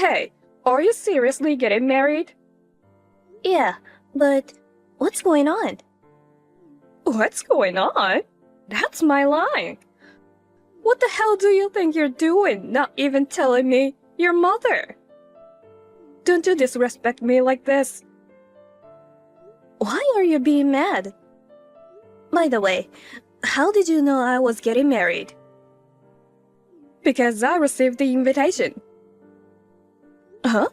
Hey, are you seriously getting married? Yeah, but what's going on? What's going on? That's my line. What the hell do you think you're doing, not even telling me your mother? Don't you disrespect me like this. Why are you being mad? By the way, how did you know I was getting married? Because I received the invitation. Huh?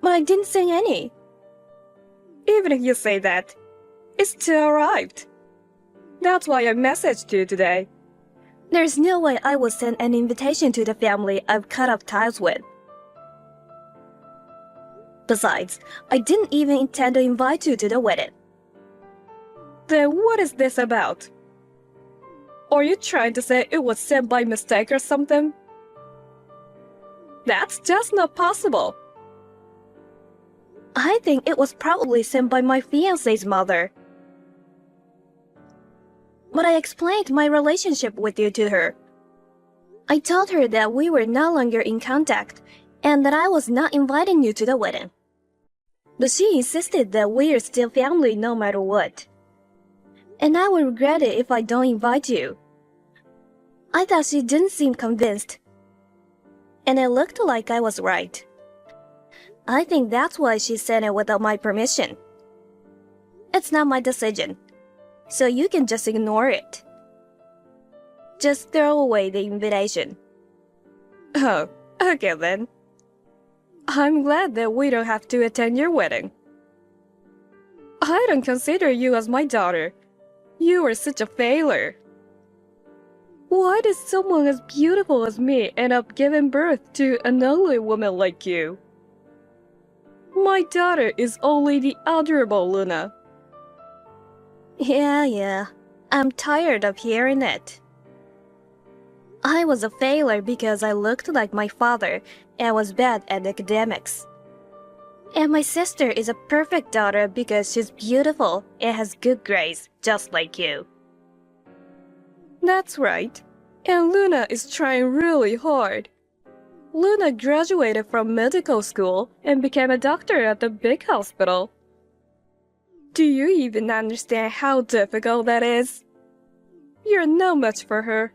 But I didn't send any. Even if you say that, it still arrived. That's why I messaged you today. There's no way I would send an invitation to the family I've cut off ties with. Besides, I didn't even intend to invite you to the wedding. Then what is this about? Are you trying to say it was sent by mistake or something? That's just not possible. I think it was probably sent by my fiancé's mother. But I explained my relationship with you to her. I told her that we were no longer in contact and that I was not inviting you to the wedding. But she insisted that we are still family no matter what. And I would regret it if I don't invite you. I thought she didn't seem convinced. And it looked like I was right. I think that's why she sent it without my permission. It's not my decision, so you can just ignore it. Just throw away the invitation. Oh, okay then. I'm glad that we don't have to attend your wedding. I don't consider you as my daughter. You are such a failure. Why did someone as beautiful as me end up giving birth to an ugly woman like you? My daughter is only the adorable Luna. Yeah. I'm tired of hearing it. I was a failure because I looked like my father and was bad at academics. And my sister is a perfect daughter because she's beautiful and has good grades, just like you. That's right. And Luna is trying really hard. Luna graduated from medical school and became a doctor at the big hospital. Do you even understand how difficult that is? You're no match for her.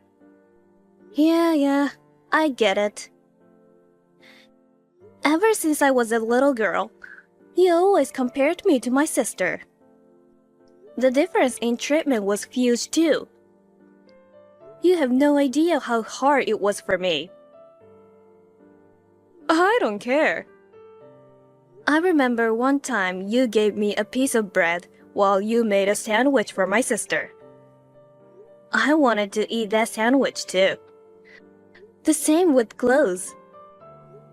Yeah, I get it. Ever since I was a little girl, you always compared me to my sister. The difference in treatment was huge too. You have no idea how hard it was for me. I don't care. I remember one time you gave me a piece of bread while you made a sandwich for my sister. I wanted to eat that sandwich too. The same with clothes.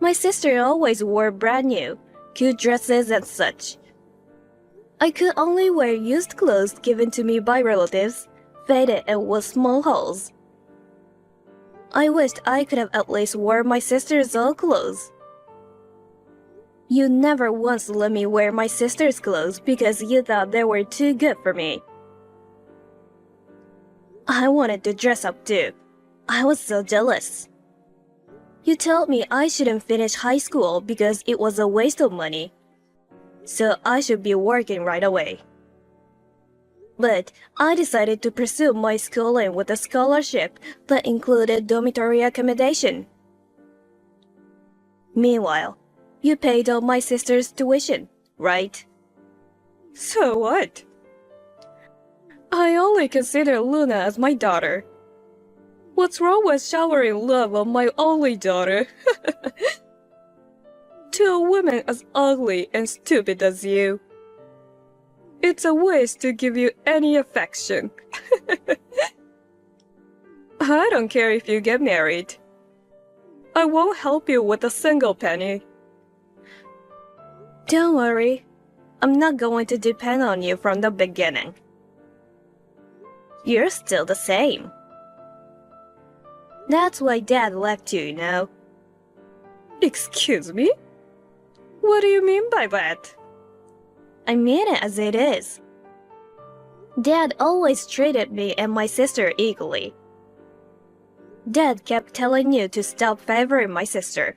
My sister always wore brand new, cute dresses and such. I could only wear used clothes given to me by relatives, faded and with small holes. I wished I could have at least worn my sister's old clothes. You never once let me wear my sister's clothes because you thought they were too good for me. I wanted to dress up too. I was so jealous. You told me I shouldn't finish high school because it was a waste of money, so I should be working right away. But I decided to pursue my schooling with a scholarship that included dormitory accommodation. Meanwhile, you paid all my sister's tuition, right? So what? I only consider Luna as my daughter. What's wrong with showering love on my only daughter? To a woman as ugly and stupid as you. It's a waste to give you any affection. I don't care if you get married. I won't help you with a single penny. Don't worry. I'm not going to depend on you from the beginning. You're still the same. That's why Dad left you, you know. Excuse me? What do you mean by that? I mean it as it is. Dad always treated me and my sister equally. Dad kept telling you to stop favoring my sister.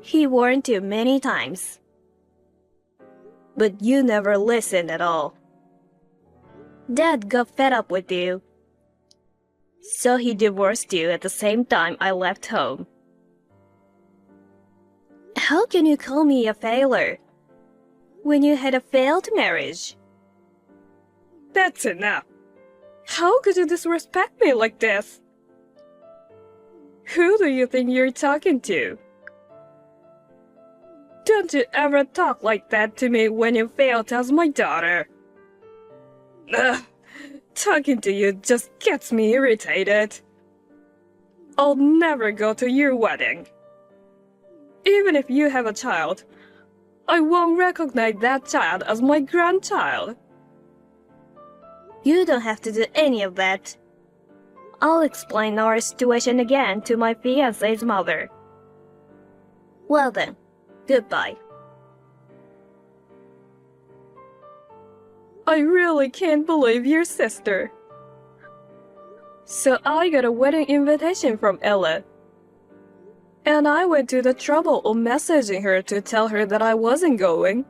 He warned you many times. But you never listened at all. Dad got fed up with you. So he divorced you at the same time I left home. How can you call me a failure when you had a failed marriage? That's enough. How could you disrespect me like this? Who do you think you're talking to? Don't you ever talk like that to me when you failed as my daughter. Ugh, talking to you just gets me irritated. I'll never go to your wedding. Even if you have a child, I won't recognize that child as my grandchild. You don't have to do any of that. I'll explain our situation again to my fiancé's mother. Well then, goodbye. I really can't believe your sister. So I got a wedding invitation from Ella. And I went to the trouble of messaging her to tell her that I wasn't going.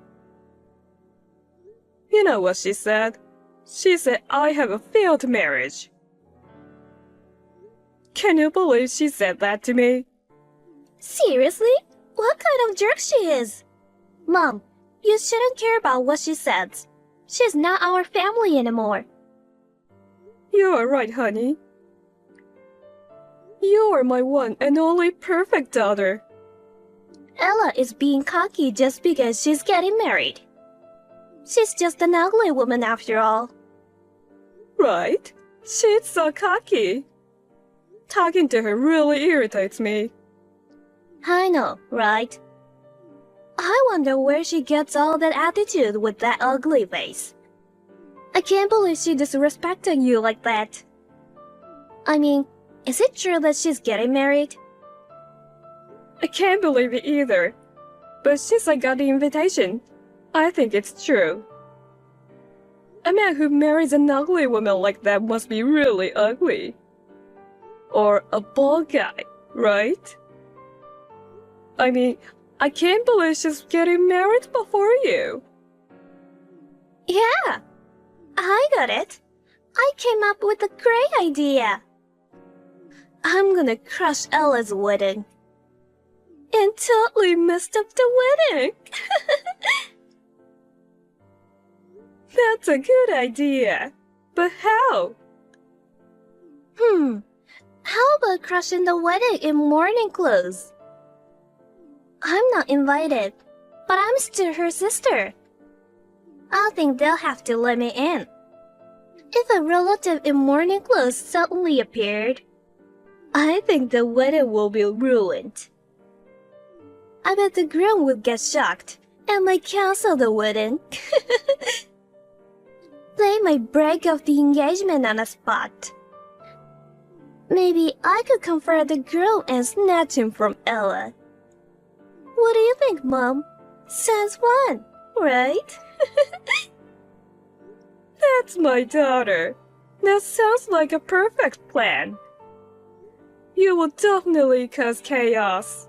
You know what she said? She said I have a failed marriage. Can you believe she said that to me? Seriously? What kind of jerk she is? Mom, you shouldn't care about what she says. She's not our family anymore. You are right, honey. You are my one and only perfect daughter. Ella is being cocky just because she's getting married. She's just an ugly woman after all. Right? She's so cocky. Talking to her really irritates me. I know, right? I wonder where she gets all that attitude with that ugly face. I can't believe she disrespected you like that. I mean, is it true that she's getting married? I can't believe it either. But since I got the invitation, I think it's true. A man who marries an ugly woman like that must be really ugly. Or a bald guy, right? I mean, I can't believe she's getting married before you. Yeah, I got it. I came up with a great idea. I'm gonna crush Ella's wedding. And totally messed up the wedding. That's a good idea. But how? How about crushing the wedding in morning clothes? I'm not invited, but I'm still her sister. I think they'll have to let me in. If a relative in morning clothes suddenly appeared, I think the wedding will be ruined. I bet the groom would get shocked and might cancel the wedding. They might break off the engagement on the spot. Maybe I could comfort the groom and snatch him from Ella. What do you think, Mom? Sounds fun, right? That's my daughter. That sounds like a perfect plan. You will definitely cause chaos.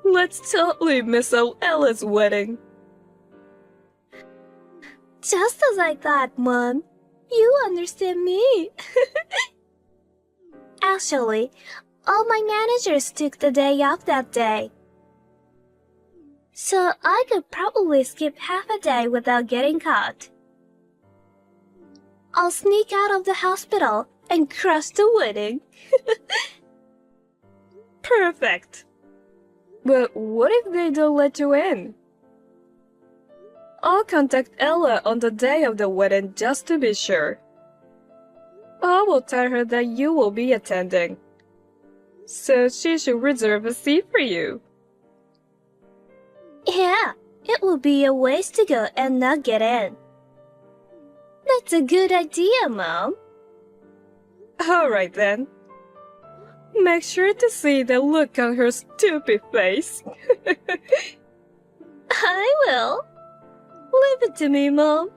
Let's totally miss out Ella's wedding. Just as I thought, Mom. You understand me. Actually, all my managers took the day off that day. So I could probably skip half a day without getting caught. I'll sneak out of the hospital and crush the wedding. Perfect. But what if they don't let you in? I'll contact Ella on the day of the wedding just to be sure. I will tell her that you will be attending. So she should reserve a seat for you. Yeah, it will be a waste to go and not get in. That's a good idea, Mom. Alright then. Make sure to see the look on her stupid face. I will. Leave it to me, Mom.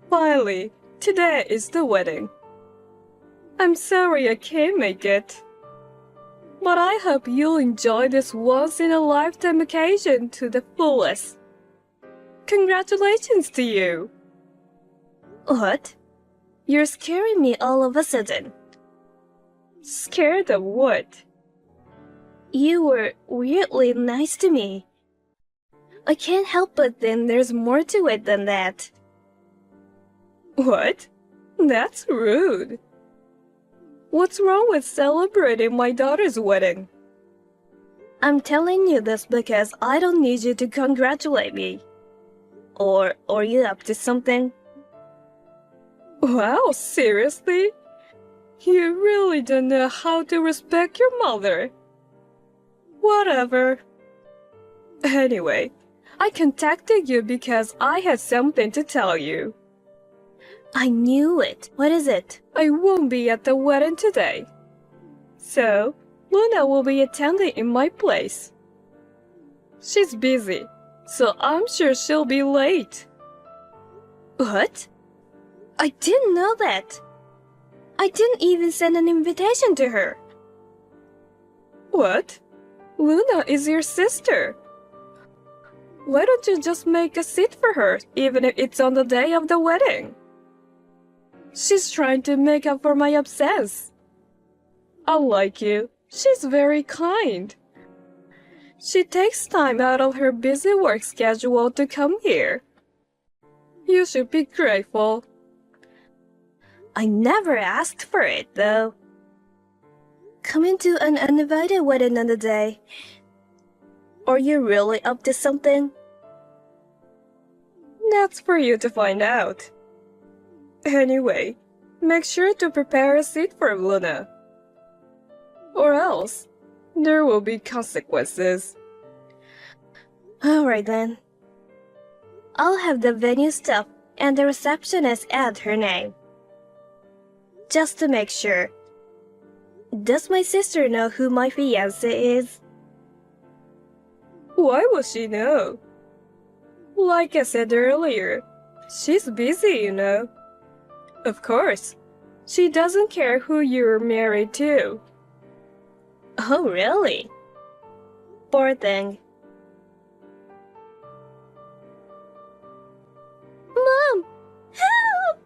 Finally, today is the wedding. I'm sorry I can't make it. But I hope you'll enjoy this once-in-a-lifetime occasion to the fullest. Congratulations to you! What? You're scaring me all of a sudden. Scared of what? You were weirdly nice to me. I can't help but think there's more to it than that. What? That's rude. What's wrong with celebrating my daughter's wedding? I'm telling you this because I don't need you to congratulate me. Or are you up to something? Wow, seriously? You really don't know how to respect your mother. Whatever. Anyway, I contacted you because I had something to tell you. I knew it. What is it? I won't be at the wedding today. So, Luna will be attending in my place. She's busy, so I'm sure she'll be late. What? I didn't know that. I didn't even send an invitation to her. What? Luna is your sister. Why don't you just make a seat for her, even if it's on the day of the wedding? She's trying to make up for my absence. Unlike you, she's very kind. She takes time out of her busy work schedule to come here. You should be grateful. I never asked for it, though. Coming to an uninvited wedding on the day. Are you really up to something? That's for you to find out. Anyway, make sure to prepare a seat for Luna. Or else, there will be consequences. Alright then. I'll have the venue staff and the receptionist add her name. Just to make sure. Does my sister know who my fiancé is? Why would she know? Like I said earlier, she's busy, you know. Of course, she doesn't care who you're married to. Oh, really? Poor thing. Mom! Help!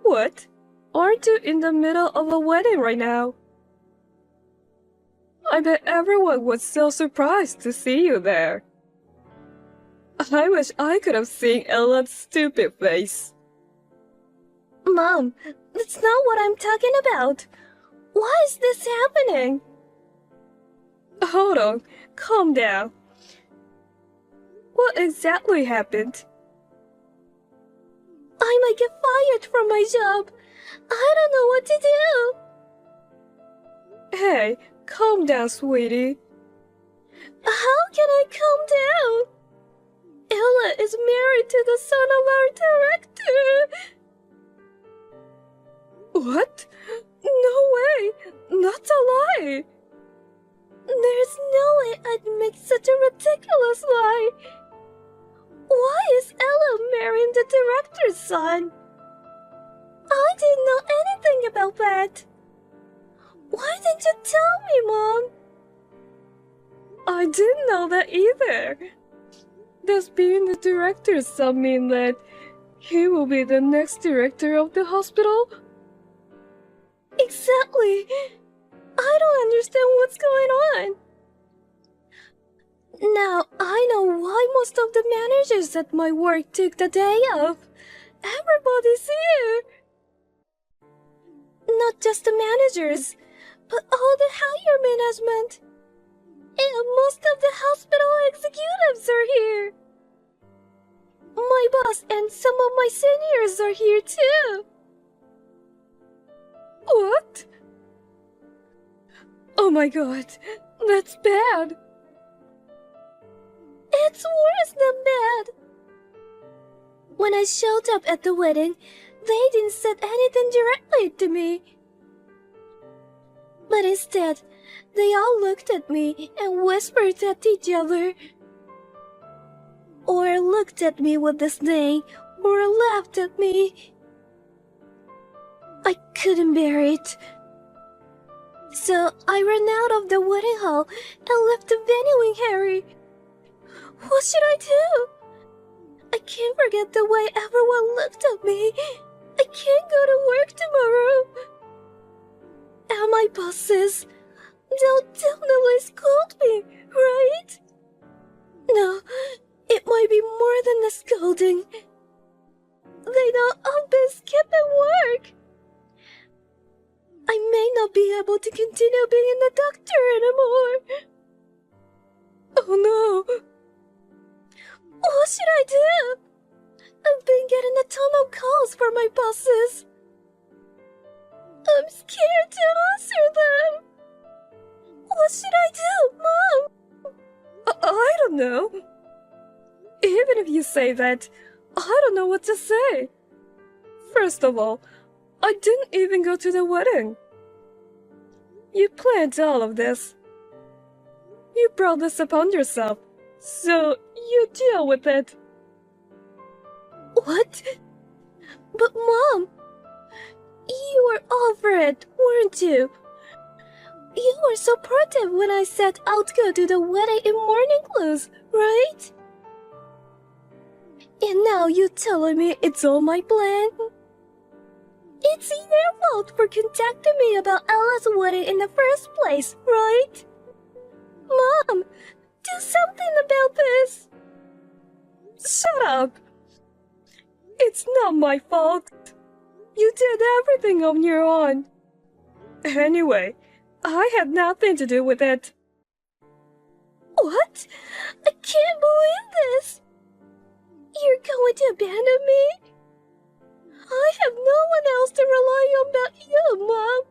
What? Aren't you in the middle of a wedding right now? I bet everyone was so surprised to see you there. I wish I could have seen Ella's stupid face. Mom, that's not what I'm talking about. Why is this happening? Hold on, calm down. What exactly happened? I might get fired from my job. I don't know what to do. Hey, calm down, sweetie. How can I calm down? Ella is married to the son of our director. What? No way! That's a lie! There's no way I'd make such a ridiculous lie. Why is Ella marrying the director's son? I didn't know anything about that. Why didn't you tell me, Mom? I didn't know that either. Does being the director's son mean that he will be the next director of the hospital? Exactly. I don't understand what's going on. Now I know why most of the managers at my work took the day off. Everybody's here. Not just the managers, but all the higher management. And most of the hospital executives are here. My boss and some of my seniors are here too. What? Oh my god, that's bad. It's worse than bad. When I showed up at the wedding, they didn't say anything directly to me. But instead, they all looked at me and whispered at each other. Or looked at me with disdain, or laughed at me. I couldn't bear it. So I ran out of the wedding hall and left the venue in Harry. What should I do? I can't forget the way everyone looked at me. I can't go to work tomorrow. And my bosses, they'll definitely scold me, right? No, it might be more than a scolding. They know I've been skipping work. I may not be able to continue being a doctor anymore. Oh no. What should I do? I've been getting a ton of calls from my bosses. I'm scared to answer them. What should I do, Mom? I don't know. Even if you say that, I don't know what to say. First of all, I didn't even go to the wedding. You planned all of this. You brought this upon yourself, so you deal with it. What? But Mom, you were over it, weren't you? You were supportive when I said I'd go to the wedding in morning clothes, right? And now you're telling me it's all my plan? It's your fault for contacting me about Ella's wedding in the first place, right? Mom, do something about this. Shut up! It's not my fault. You did everything on your own. Anyway, I had nothing to do with it. What? I can't believe this. You're going to abandon me? I have no one else to rely on but you, Mom.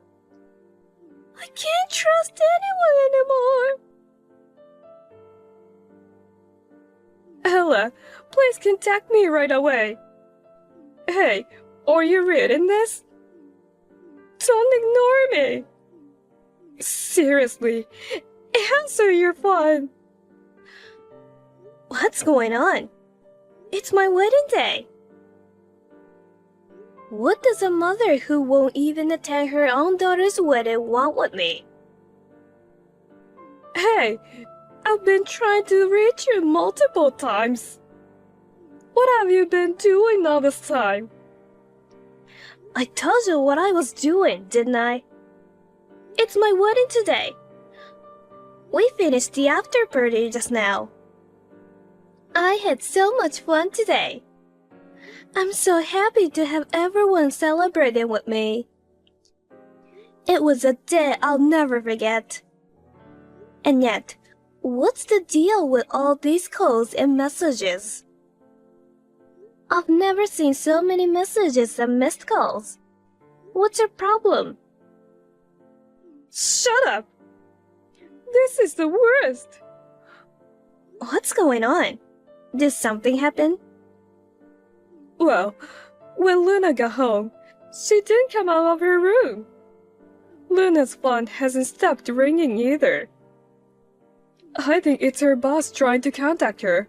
I can't trust anyone anymore. Ella, please contact me right away. Hey, are you reading this? Don't ignore me. Seriously, answer your phone. What's going on? It's my wedding day. What does a mother who won't even attend her own daughter's wedding want with me? Hey, I've been trying to reach you multiple times. What have you been doing all this time? I told you what I was doing, didn't I? It's my wedding today. We finished the after party just now. I had so much fun today. I'm so happy to have everyone celebrating with me. It was a day I'll never forget. And yet, what's the deal with all these calls and messages? I've never seen so many messages and missed calls. What's your problem? Shut up! This is the worst. What's going on? Did something happen? Well, when Luna got home, she didn't come out of her room. Luna's phone hasn't stopped ringing either. I think it's her boss trying to contact her.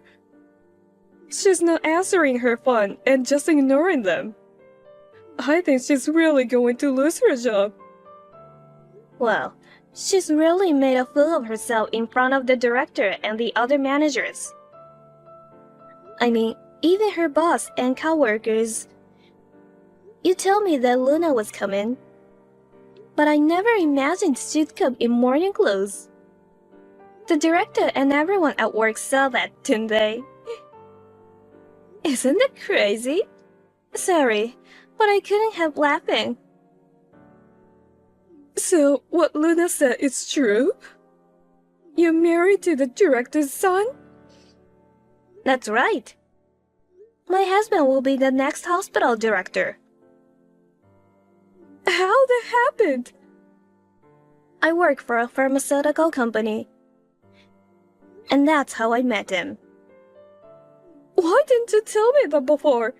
She's not answering her phone and just ignoring them. I think she's really going to lose her job. Well, she's really made a fool of herself in front of the director and the other managers. I mean, even her boss and coworkers. You told me that Luna was coming, but I never imagined she'd come in morning clothes. The director and everyone at work saw that, didn't they? Isn't that crazy? Sorry, but I couldn't help laughing. So, what Luna said is true? You're married to the director's son? That's right. My husband will be the next hospital director. How that happened? I work for a pharmaceutical company. And that's how I met him. Why didn't you tell me that before?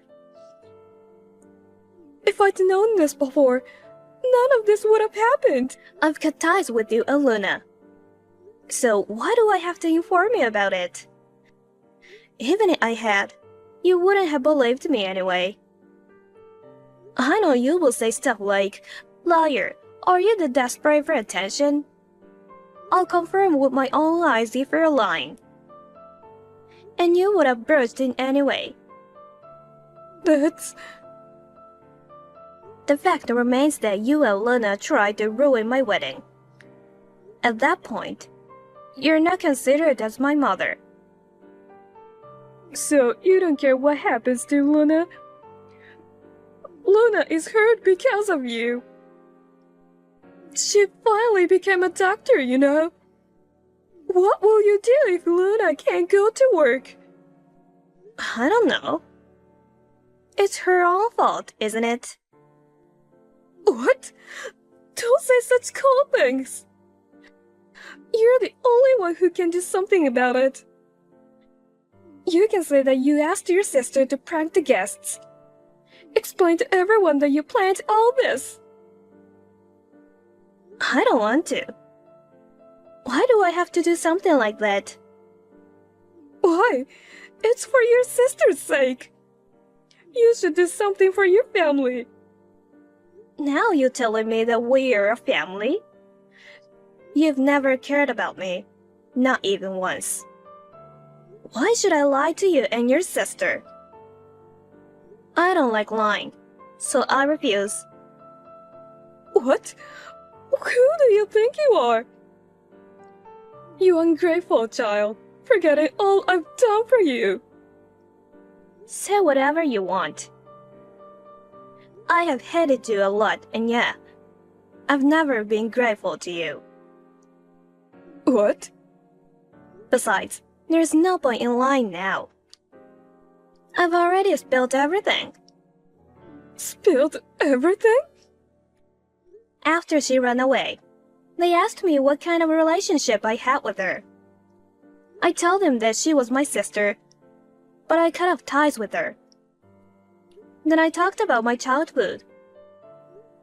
If I'd known this before, none of this would have happened. I've cut ties with you and Luna. So why do I have to inform you about it? Even if I had, you wouldn't have believed me anyway. I know you will say stuff like, "Liar, are you the desperate for attention?" I'll confirm with my own eyes if you're lying. And you would have burst in anyway. That's... The fact remains that you and Luna tried to ruin my wedding. At that point, you're not considered as my mother. So you don't care what happens to Luna? Luna is hurt because of you. She finally became a doctor, you know. What will you do if Luna can't go to work? I don't know. It's her own fault, isn't it? What? Don't say such cold things. You're the only one who can do something about it. You can say that you asked your sister to prank the guests. Explain to everyone that you planned all this. I don't want to. Why do I have to do something like that? Why? It's for your sister's sake. You should do something for your family. Now you're telling me that we're a family? You've never cared about me. Not even once. Why should I lie to you and your sister? I don't like lying, so I refuse. What? Who do you think you are? You ungrateful child, forgetting all I've done for you. Say whatever you want. I have hated you a lot, and yeah, I've never been grateful to you. What? Besides, there's no point in lying now. I've already spilled everything. Spilled everything? After she ran away, they asked me what kind of relationship I had with her. I told them that she was my sister, but I cut off ties with her. Then I talked about my childhood.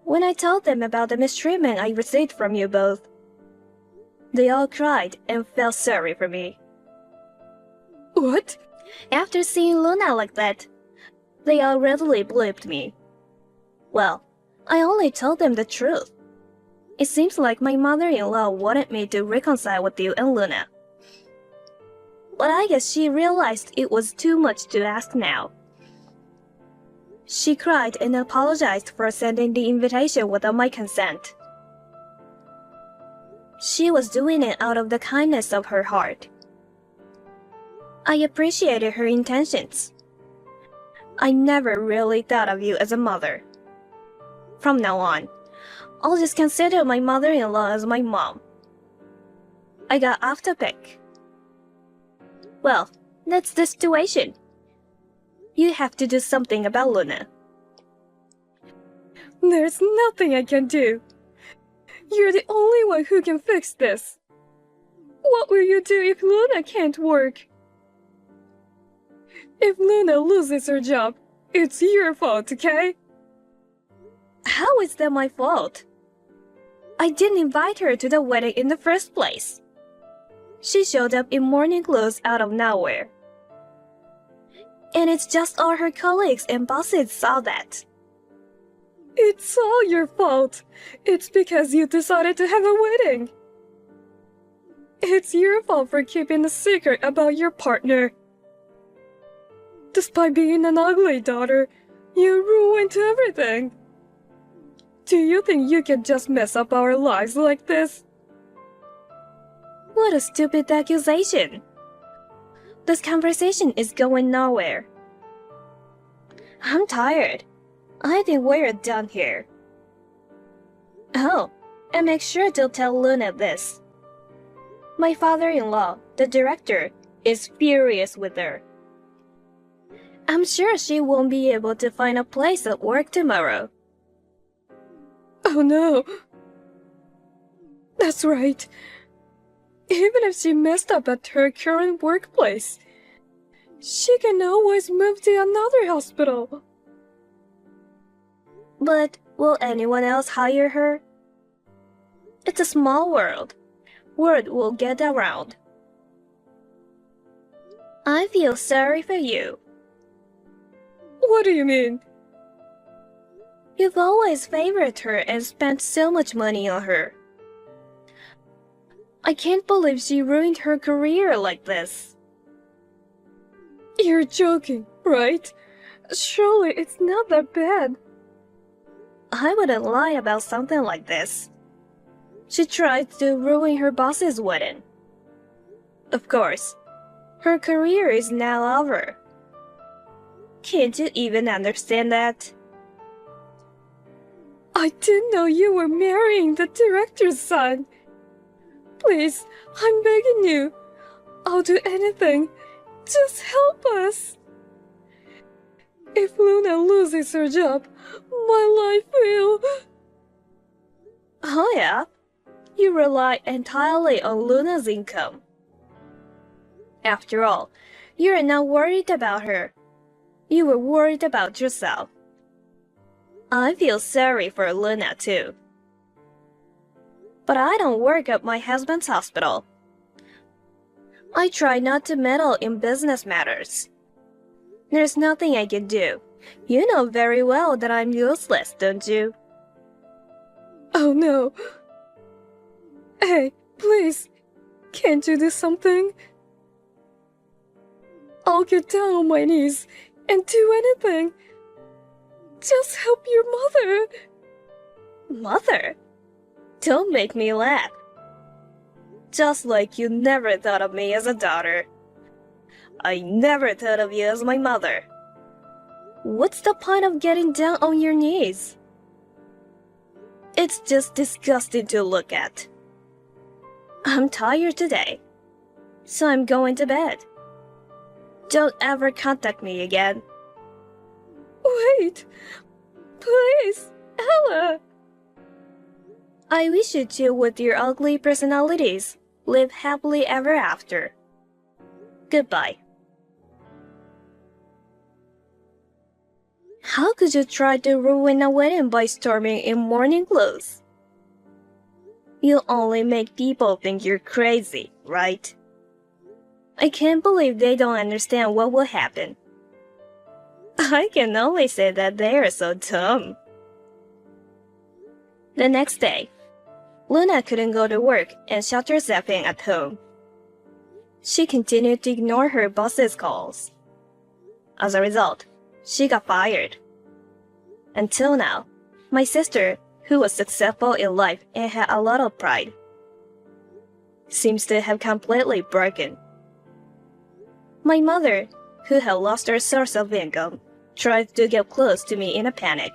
When I told them about the mistreatment I received from you both, they all cried and felt sorry for me. What? After seeing Luna like that, they all readily believed me. Well, I only told them the truth. It seems like my mother-in-law wanted me to reconcile with you and Luna. But I guess she realized it was too much to ask now. She cried and apologized for sending the invitation without my consent. She was doing it out of the kindness of her heart. I appreciated her intentions. I never really thought of you as a mother. From now on, I'll just consider my mother-in-law as my mom. I got off topic. Well, that's the situation. You have to do something about Luna. There's nothing I can do. You're the only one who can fix this. What will you do if Luna can't work? If Luna loses her job, it's your fault, okay? How is that my fault? I didn't invite her to the wedding in the first place. She showed up in morning clothes out of nowhere. And it's just all her colleagues and bosses saw that. It's all your fault. It's because you decided to have a wedding. It's your fault for keeping a secret about your partner. Despite being an ugly daughter, you ruined everything. Do you think you can just mess up our lives like this? What a stupid accusation. This conversation is going nowhere. I'm tired. I think we're done here. Oh, and make sure to tell Luna this. My father-in-law, the director, is furious with her. I'm sure she won't be able to find a place at work tomorrow. Oh no. That's right. Even if she messed up at her current workplace, she can always move to another hospital. But will anyone else hire her? It's a small world. Word will get around. I feel sorry for you. What do you mean? You've always favored her and spent so much money on her. I can't believe she ruined her career like this. You're joking, right? Surely it's not that bad. I wouldn't lie about something like this. She tried to ruin her boss's wedding. Of course, her career is now over. Can't you even understand that? I didn't know you were marrying the director's son. Please, I'm begging you. I'll do anything. Just help us. If Luna loses her job, my life will... Oh yeah? You rely entirely on Luna's income. After all, you're not worried about her. You were worried about yourself. I feel sorry for Luna too. But I don't work at my husband's hospital. I try not to meddle in business matters. There's nothing I can do. You know very well that I'm useless, don't you? Oh no. Hey, please. Can't you do something? I'll get down on my knees and do anything. Just help your mother. Mother? Don't make me laugh. Just like you never thought of me as a daughter. I never thought of you as my mother. What's the point of getting down on your knees? It's just disgusting to look at. I'm tired today, so I'm going to bed. Don't ever contact me again. Wait. Please, Ella. I wish you two with your ugly personalities live happily ever after. Goodbye. How could you try to ruin a wedding by storming in morning clothes? You only make people think you're crazy, right? I can't believe they don't understand what will happen. I can only say that they are so dumb. The next day, Luna couldn't go to work and shut herself in at home. She continued to ignore her boss's calls. As a result, she got fired. Until now, my sister, who was successful in life and had a lot of pride, seems to have completely broken. My mother, who had lost her source of income, tried to get close to me in a panic.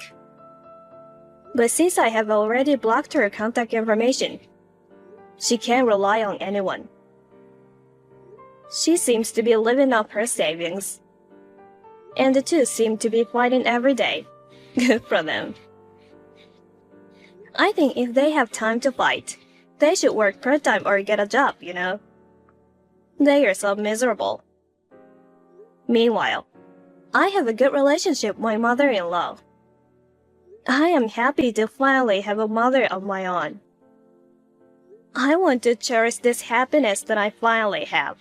But since I have already blocked her contact information, she can't rely on anyone. She seems to be living off her savings. And the two seem to be fighting every day. Good for them. I think if they have time to fight, they should work part-time or get a job, you know? They are so miserable. Meanwhile, I have a good relationship with my mother-in-law. I am happy to finally have a mother of my own. I want to cherish this happiness that I finally have.